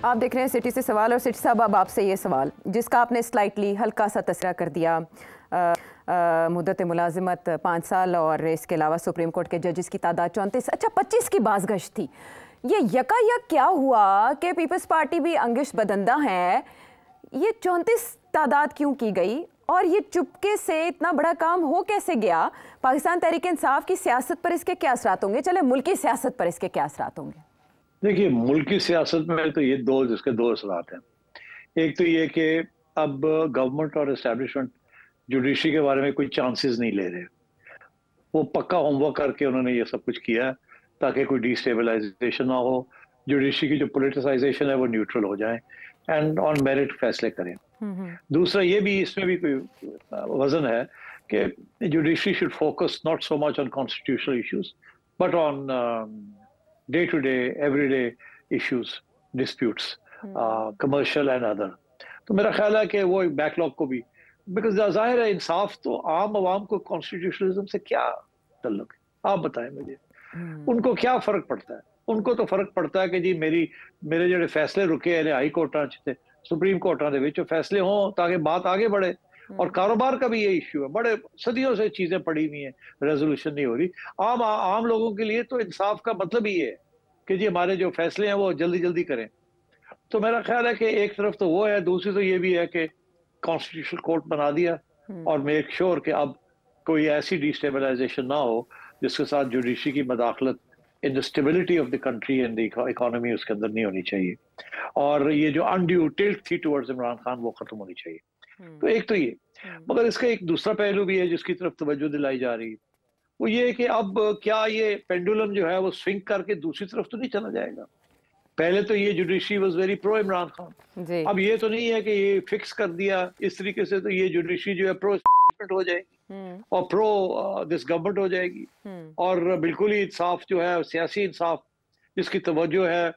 आप देख रहे हैं सिटी से सवाल, और सिटी साहब अब आपसे ये सवाल जिसका आपने स्लाइटली हल्का सा तस्करा कर दिया, मुद्दत मुलाजिमत 5 साल और इसके अलावा सुप्रीम कोर्ट के जजेस की तादाद 34, अच्छा 25 की बाज़गश्त थी। ये यकायक क्या हुआ कि पीपल्स पार्टी भी अंगिश बदंदा है, ये 34 तादाद क्यों की गई और ये चुपके से इतना बड़ा काम हो कैसे गया? पाकिस्तान तहरीक इंसाफ की सियासत पर इसके क्या असरात होंगे? चले मुल्की सियासत पर इसके क्या असरात होंगे? देखिए, मुल्की सियासत में तो ये इसके दो असरात हैं। एक तो ये कि अब गवर्नमेंट और एस्टेब्लिशमेंट जुडिशरी के बारे में कोई चांसेस नहीं ले रहे। वो पक्का होमवर्क करके उन्होंने ये सब कुछ किया है ताकि कोई डिस्टेबलाइजेशन ना हो, जुडिशरी की जो पोलिटिसाइजेशन है वो न्यूट्रल हो जाए एंड ऑन मेरिट फैसले करें। दूसरा ये भी, इसमें भी कोई वजन है कि judiciary should focus not so much on constitutional issues but on day to day everyday issues, disputes, commercial and other. तो मेरा ख्याल है कि वो एक बैकलॉग को भी, बिकॉज जाहिर है इंसाफ तो आम आवाम को कॉन्स्टिट्यूशनलिज्म से क्या ताल्लुक है, आप बताएं मुझे। उनको क्या फर्क पड़ता है? उनको तो फर्क पड़ता है कि जी मेरे जो फैसले रुके हैं हाई कोर्टां च, सुप्रीम कोर्टां दे विच फैसले हों ताकि बात आगे बढ़े। और कारोबार का भी ये इश्यू है, बड़े सदियों से चीजें पड़ी हुई हैं, रेजोल्यूशन नहीं हो रही। आम लोगों के लिए तो इंसाफ का मतलब ही है कि जी हमारे जो फैसले हैं वो जल्दी जल्दी करें। तो मेरा ख्याल है कि एक तरफ तो वो है, दूसरी तो ये भी है कि कॉन्स्टिट्यूशनल कोर्ट बना दिया और मेक श्योर कि अब कोई ऐसी डिस्टेबलाइजेशन ना हो जिसके साथ जुडिशरी की मदाखलत in the stability of the country and the economy उसके अंदर नहीं होनी चाहिए। और ये जो अनड्यू टिल्ट थी टुवर्ड्स इमरान खान वो खत्म होनी चाहिए। तो एक तो ये, मगर इसका एक दूसरा पहलू भी है जिसकी तरफ तवज्जो दिलाई जा रही है, वो ये कि अब क्या ये पेंडुलम जो है वो स्विंग करके दूसरी तरफ तो नहीं चला जाएगा? पहले तो ये judiciary was very pro Imran Khan, अब ये तो नहीं है कि ये फिक्स कर दिया इस तरीके से, तो ये जुडिशरी जो है प्रो एस्टेब्लिशमेंट हो जाएगी और प्रो दिस गवर्नमेंट हो जाएगी और बिल्कुल ही इंसाफ जो है, सियासी इंसाफ जिसकी तवज्जो है,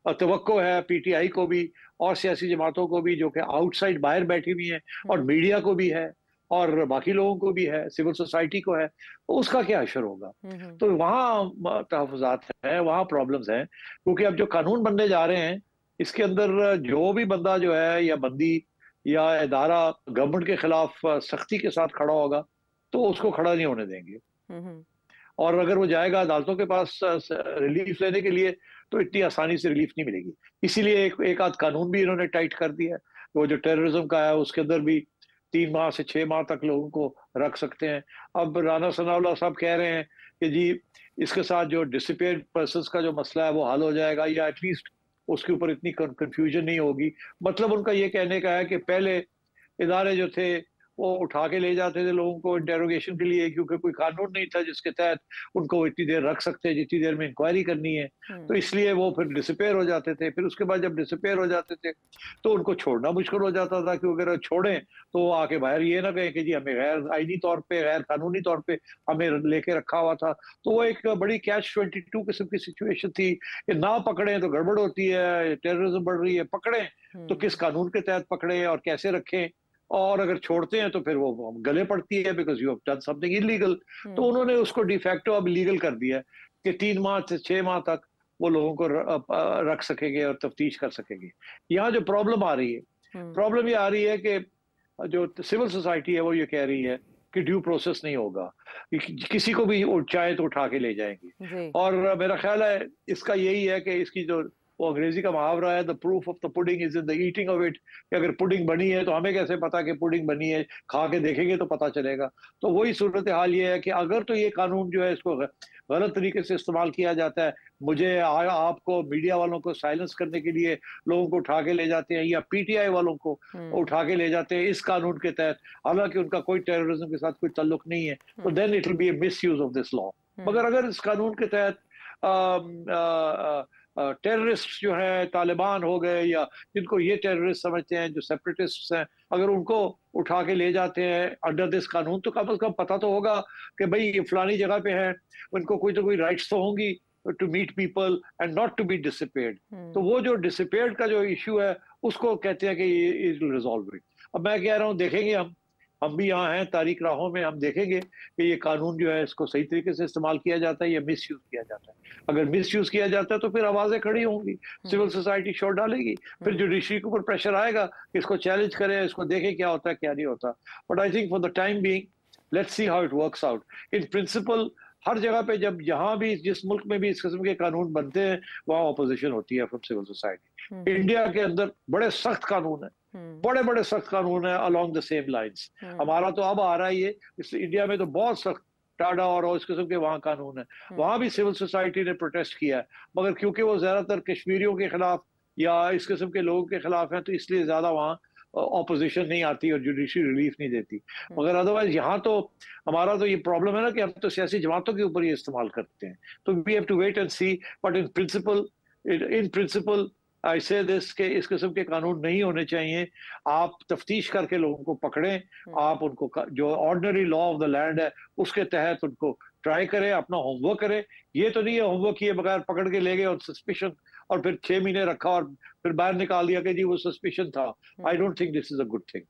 तवक्को है पीटीआई को भी और सियासी जमातों को भी जो कि आउटसाइड बाहर बैठी हुई हैं, और मीडिया को भी है और बाकी लोगों को भी है, सिविल सोसाइटी को है, तो उसका क्या असर होगा? तो वहाँ तहफ़्फ़ुज़ात है, वहाँ प्रॉब्लम्स हैं, क्योंकि अब जो कानून बनने जा रहे हैं इसके अंदर जो भी बंदा जो है या बंदी या इदारा गवर्नमेंट के खिलाफ सख्ती के साथ खड़ा होगा तो उसको खड़ा नहीं होने देंगे। और अगर वो जाएगा अदालतों के पास रिलीफ लेने के लिए तो इतनी आसानी से रिलीफ नहीं मिलेगी। इसीलिए एक आध कानून भी इन्होंने टाइट कर दिया है। वो जो टेररिज्म का है उसके अंदर भी 3 माह से 6 माह तक लोगों को रख सकते हैं। अब राना सनाउल्लाह साहब कह रहे हैं कि जी इसके साथ जो डिसअपीयर्ड पर्सन्स का जो मसला है वो हल हो जाएगा, या एटलीस्ट उसके ऊपर इतनी कंफ्यूजन नहीं होगी। मतलब उनका ये कहने का है कि पहले इदारे जो थे वो उठा के ले जाते थे लोगों को इंटेरोगेशन के लिए, क्योंकि कोई कानून नहीं था जिसके तहत उनको इतनी देर रख सकते हैं जितनी देर में इंक्वायरी करनी है, तो इसलिए वो फिर डिसअपीयर हो जाते थे। फिर उसके बाद जब डिसअपीयर हो जाते थे तो उनको छोड़ना मुश्किल हो जाता था, क्योंकि अगर छोड़ें तो आके बाहर ये ना कहें कि जी हमें गैर आईनी तौर पे, गैर कानूनी तौर पे हमें लेके रखा हुआ था। तो वो एक बड़ी कैच-22 किस्म की सिचुएशन थी कि ना पकड़ें तो गड़बड़ होती है, टेररिज्म बढ़ रही है, पकड़ें तो किस कानून के तहत पकड़ें और कैसे रखें, और अगर छोड़ते हैं तो फिर वो गले पड़ती है because you have done something illegal. तो उन्होंने उसको डिफैक्टो अब लीगल कर दिया है कि 3 माह से 6 माह तक वो लोगों को रख सकेंगे और तफ्तीश कर सकेंगे। यहाँ जो प्रॉब्लम आ रही है, प्रॉब्लम ये आ रही है कि जो सिविल सोसाइटी है वो ये कह रही है कि ड्यू प्रोसेस नहीं होगा, किसी को भी चाहे तो उठा के ले जाएंगे। और मेरा ख्याल है इसका यही है कि इसकी जो वो अंग्रेजी का मुहावरा है, the proof of the pudding is in the eating of it, कि अगर पुडिंग बनी है तो हमें कैसे पता कि पुडिंग बनी है, खा के देखेंगे तो पता चलेगा। तो वही सूरत हाल ये है कि अगर तो ये कानून जो है इसको गलत तरीके से इस्तेमाल किया जाता है, मुझे आपको मीडिया वालों को साइलेंस करने के लिए लोगों को उठा के ले जाते हैं, या पीटीआई वालों को उठा के ले जाते हैं इस कानून के तहत, हालांकि उनका कोई टेररिज्म के साथ कोई ताल्लुक नहीं है, तो then it will be a misuse of this law. मगर अगर इस कानून के तहत टेररिस्ट जो है तालिबान हो गए या जिनको ये टेररिस्ट समझते हैं, जो सेपरेटिस्ट हैं, अगर उनको उठा के ले जाते हैं अंडर दिस कानून, तो कम से कम पता तो होगा कि भाई ये फलानी जगह पे है, उनको कोई तो कोई राइट्स तो होंगी to meet people and not to be disappeared. तो वो जो डिसअपीयर्ड का जो इशू है उसको कहते हैं कि ये इज रिजॉल्व इट। अब मैं कह रहा हूँ देखेंगे हम हम भी यहाँ हैं तारीख राहों में, हम देखेंगे कि ये कानून जो है इसको सही तरीके से इस्तेमाल किया जाता है या मिस यूज किया जाता है। अगर मिस यूज किया जाता है तो फिर आवाजें खड़ी होंगी, सिविल सोसाइटी शोर डालेगी, फिर जुडिशरी के ऊपर प्रेशर आएगा कि इसको चैलेंज करें, इसको देखें क्या होता है क्या नहीं होता। But I think for the time being let's see how it works out. In principle हर जगह पे जब जहां भी जिस मुल्क में भी इस किस्म के कानून बनते हैं वहां ऑपोजिशन होती है फ्रॉम सिविल सोसाइटी। इंडिया के अंदर बड़े सख्त कानून है, बड़े बड़े सख्त कानून है अलोंग द सेम लाइंस। हमारा तो अब आ रहा है ये, इस इंडिया में तो बहुत सख्त टाडा और इस किस्म के वहाँ कानून है, वहां भी सिविल सोसाइटी ने प्रोटेस्ट किया है, मगर क्योंकि वो ज्यादातर कश्मीरियों के खिलाफ या इस किस्म के लोगों के खिलाफ है तो इसलिए ज्यादा वहाँ ऑपोजिशन नहीं आती और जुडिशरी रिलीफ नहीं देती। मगर अदरवाइज यहाँ तो हमारा तो ये प्रॉब्लम है ना कि हम तो सियासी जमातों के ऊपर ये इस्तेमाल करते हैं, तो we have to wait and see. But in principle I say this के इस किस्म के कानून नहीं होने चाहिए। आप तफ्तीश करके लोगों को पकड़ें, आप उनको जो ordinary law of the land है उसके तहत उनको ट्राई करें, अपना होमवर्क करें। ये तो नहीं है होमवर्क किए बगैर पकड़ के ले गए और सस्पिशन और फिर 6 महीने रखा और फिर बाहर निकाल दिया कि जी वो सस्पिशन था। I don't think this is a good thing.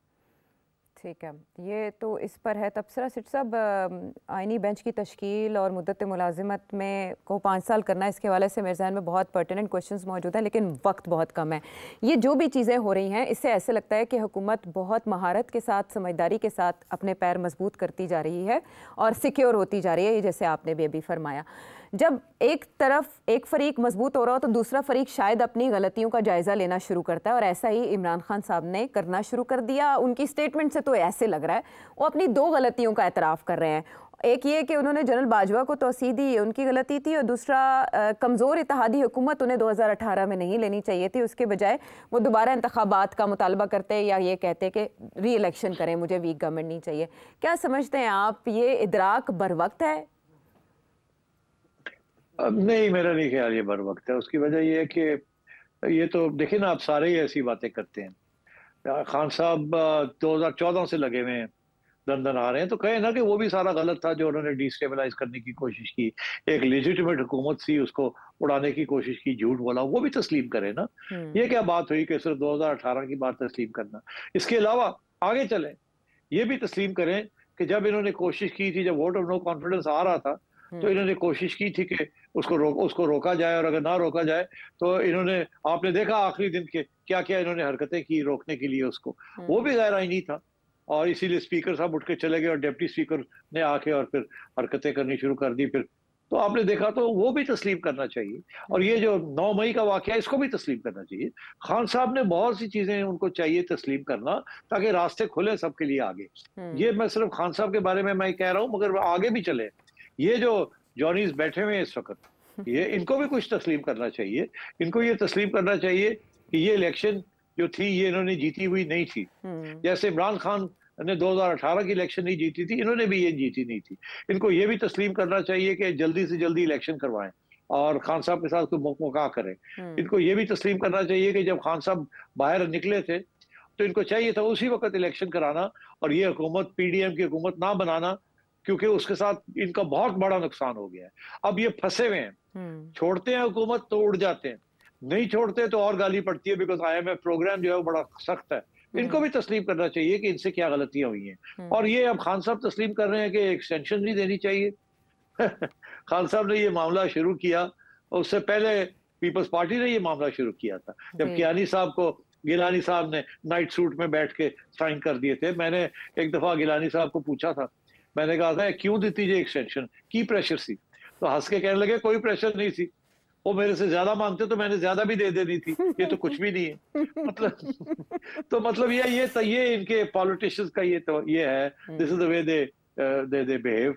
ठीक है, ये तो इस पर है। तबसरा सिट साहब, आइनी बेंच की तश्कील और मुद्दत मुलाजिमत में को 5 साल करना, इसके हवाले से मेरे जहन में बहुत पर्टिनेंट क्वेश्चंस मौजूद हैं, लेकिन वक्त बहुत कम है। ये जो भी चीज़ें हो रही हैं इससे ऐसे लगता है कि हुकूमत बहुत महारत के साथ, समझदारी के साथ अपने पैर मजबूत करती जा रही है और सिक्योर होती जा रही है, जैसे आपने भी अभी फरमाया। जब एक तरफ एक फरीक मजबूत हो रहा हो तो दूसरा फरीक शायद अपनी गलतियों का जायज़ा लेना शुरू करता है, और ऐसा ही इमरान खान साहब ने करना शुरू कर दिया। उनकी स्टेटमेंट से तो ऐसे लग रहा है वो अपनी 2 गलतियों का एतराफ़ कर रहे हैं। एक ये कि उन्होंने जनरल बाजवा को तौसीह दी, उनकी गलती थी, और दूसरा कमज़ोर इत्तेहादी हुकूमत उन्हें 2018 में नहीं लेनी चाहिए थी, उसके बजाय वो दोबारा इंतखाबात का मुतालबा करते या ये कहते कि री इलेक्शन करें, मुझे वीक गवर्नमेंट नहीं चाहिए। क्या समझते हैं आप, ये इदराक बर वक्त है? नहीं, मेरा नहीं ख्याल ये बर वक्त है। उसकी वजह ये है कि ये तो देखिए ना, आप सारे ही ऐसी बातें करते हैं। खान साहब 2014 से लगे हुए हैं, दन आ रहे हैं, तो कहे ना कि वो भी सारा गलत था जो उन्होंने डिस्टेबलाइज करने की कोशिश की, एक लेजिटिमेट हुकूमत थी उसको उड़ाने की कोशिश की, झूठ बोला, वो भी तस्लीम करे ना। ये क्या बात हुई कि सिर्फ 2018 की बात तस्लीम करना। इसके अलावा आगे चले, ये भी तस्लीम करें कि जब इन्होंने कोशिश की थी, जब वोट ऑफ नो कॉन्फिडेंस आ रहा था तो इन्होंने कोशिश की थी कि उसको रोका जाए, और अगर ना रोका जाए तो इन्होंने, आपने देखा आखिरी दिन के क्या क्या इन्होंने हरकतें की रोकने के लिए उसको, वो भी गैर आईनी था। और इसीलिए स्पीकर साहब उठ के चले गए और डिप्टी स्पीकर ने आके और फिर हरकतें करनी शुरू कर दी। फिर तो आपने देखा, तो वो भी तस्लीम करना चाहिए। और ये जो 9 मई का वाकया, इसको भी तस्लीम करना चाहिए। खान साहब ने बहुत सी चीजें उनको चाहिए तस्लीम करना, ताकि रास्ते खुले सबके लिए आगे। ये मैं सिर्फ खान साहब के बारे में मैं कह रहा हूँ, मगर आगे भी चले। ये जो जॉनीज बैठे हुए हैं इस वक्त, ये इनको भी कुछ तस्लीम करना चाहिए। इनको ये तस्लीम करना चाहिए कि ये इलेक्शन जो थी ये इन्होंने जीती हुई नहीं थी। जैसे इमरान खान ने 2018 की इलेक्शन नहीं जीती थी, इन्होंने भी ये जीती नहीं थी। इनको ये भी तस्लीम करना चाहिए कि जल्दी से जल्दी इलेक्शन करवाएं और खान साहब के साथ कोई मुकाबला करें। इनको ये भी तस्लीम करना चाहिए कि जब खान साहब बाहर निकले थे तो इनको चाहिए था उसी वक्त इलेक्शन कराना और ये हुकूमत पीडीएम की हुकूमत ना बनाना, क्योंकि उसके साथ इनका बहुत बड़ा नुकसान हो गया है। अब ये फंसे हुए हैं, छोड़ते हैं हुकूमत तो उड़ जाते हैं, नहीं छोड़ते तो और गाली पड़ती है, बिकॉज IMF प्रोग्राम जो है वो बड़ा सख्त है। इनको भी तस्लीम करना चाहिए कि इनसे क्या गलतियां हुई हैं। और ये अब खान साहब तस्लीम कर रहे हैं कि एक्सटेंशन नहीं देनी चाहिए। खान साहब ने ये मामला शुरू किया, उससे पहले पीपल्स पार्टी ने ये मामला शुरू किया था, जब कियानी साहब को गिलानी साहब ने नाइट सूट में बैठ के साइन कर दिए थे। मैंने एक दफा गिलानी साहब को पूछा था, मैंने कहा था क्यों दी थी ये एक्सटेंशन, की प्रेशर सी? तो हंस के कहने लगे कोई प्रेशर नहीं थी, वो मेरे से ज्यादा मांगते तो मैंने ज्यादा भी दे देनी थी, ये तो कुछ भी नहीं है। मतलब तो मतलब ये इनके पॉलिटिशियंस का ये है, this is the way they behave.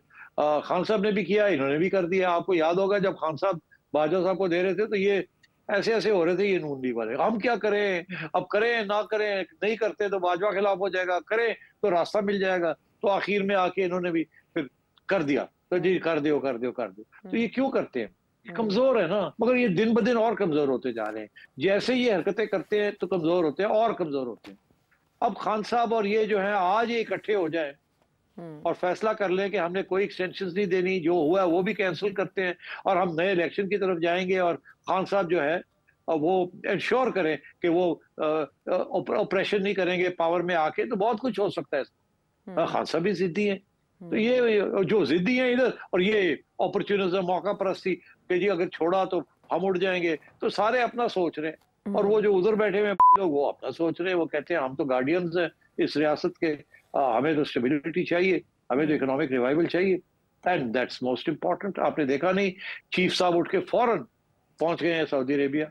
Khan साहब ने भी किया, इन्होंने भी कर दिया। आपको याद होगा जब खान साहब बाजवा साहब को दे रहे थे तो ये ऐसे ऐसे हो रहे थे, ये नून लीग वाले, हम क्या करें, अब करें ना करें, नहीं करते तो बाजवा खिलाफ हो जाएगा, करें तो रास्ता मिल जाएगा। तो आखिर में आके इन्होंने भी फिर कर दिया, तो जी कर दो। तो ये क्यों करते हैं? कमजोर है ना, मगर ये दिन ब दिन और कमजोर होते जा रहे हैं। जैसे ये हरकतें करते हैं तो कमजोर होते हैं और कमजोर होते हैं। अब खान साहब और ये जो है आज ये इकट्ठे हो जाए और फैसला कर लें कि हमने कोई एक्सटेंशन नहीं देनी, जो हुआ है वो भी कैंसिल करते हैं और हम नए इलेक्शन की तरफ जाएंगे, और खान साहब जो है वो इंश्योर करें कि वो ऑपरेशन नहीं करेंगे पावर में आके, तो बहुत कुछ हो सकता है। खान साहब भी जिद्दी हैं। तो ये जो जिद्दी हैं इधर, और ये अपॉर्चुनिज्म, मौका परस्ती कि जी अगर छोड़ा तो हम उड़ जाएंगे, तो सारे अपना सोच रहे हैं। और वो जो उधर बैठे हुए लोग वो अपना सोच रहे हैं, वो कहते हैं हम तो गार्डियंस हैं इस रियासत के, हमें तो स्टेबिलिटी चाहिए, हमें तो इकोनॉमिक रिवाइवल चाहिए, एंड दैट्स मोस्ट इम्पोर्टेंट। आपने देखा नहीं, चीफ साहब उठ के फौरन पहुंच गए हैं सऊदी अरेबिया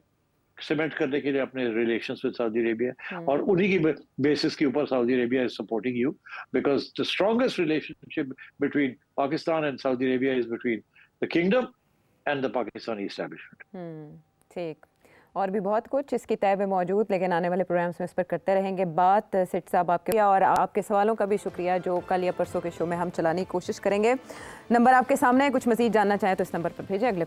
सीमेंट करने के लिए अपने रिलेशंस विद सऊदी अरेबिया, और उन्हीं की बेसिस के ऊपर Saudi Arabia is supporting you, because the strongest relationship between Pakistan and Saudi Arabia is between the kingdom and the Pakistani establishment. ठीक, और भी बहुत कुछ इसकी तय में मौजूद, लेकिन आने वाले प्रोग्राम्स में इस पर करते रहेंगे बात। सेठ साहब आपके और आपके सवालों का भी शुक्रिया जो कल या परसों के शो में हम चलाने की कोशिश करेंगे। नंबर आपके सामने है, कुछ मजीद जानना चाहें तो इस नंबर पर भेजें। अगले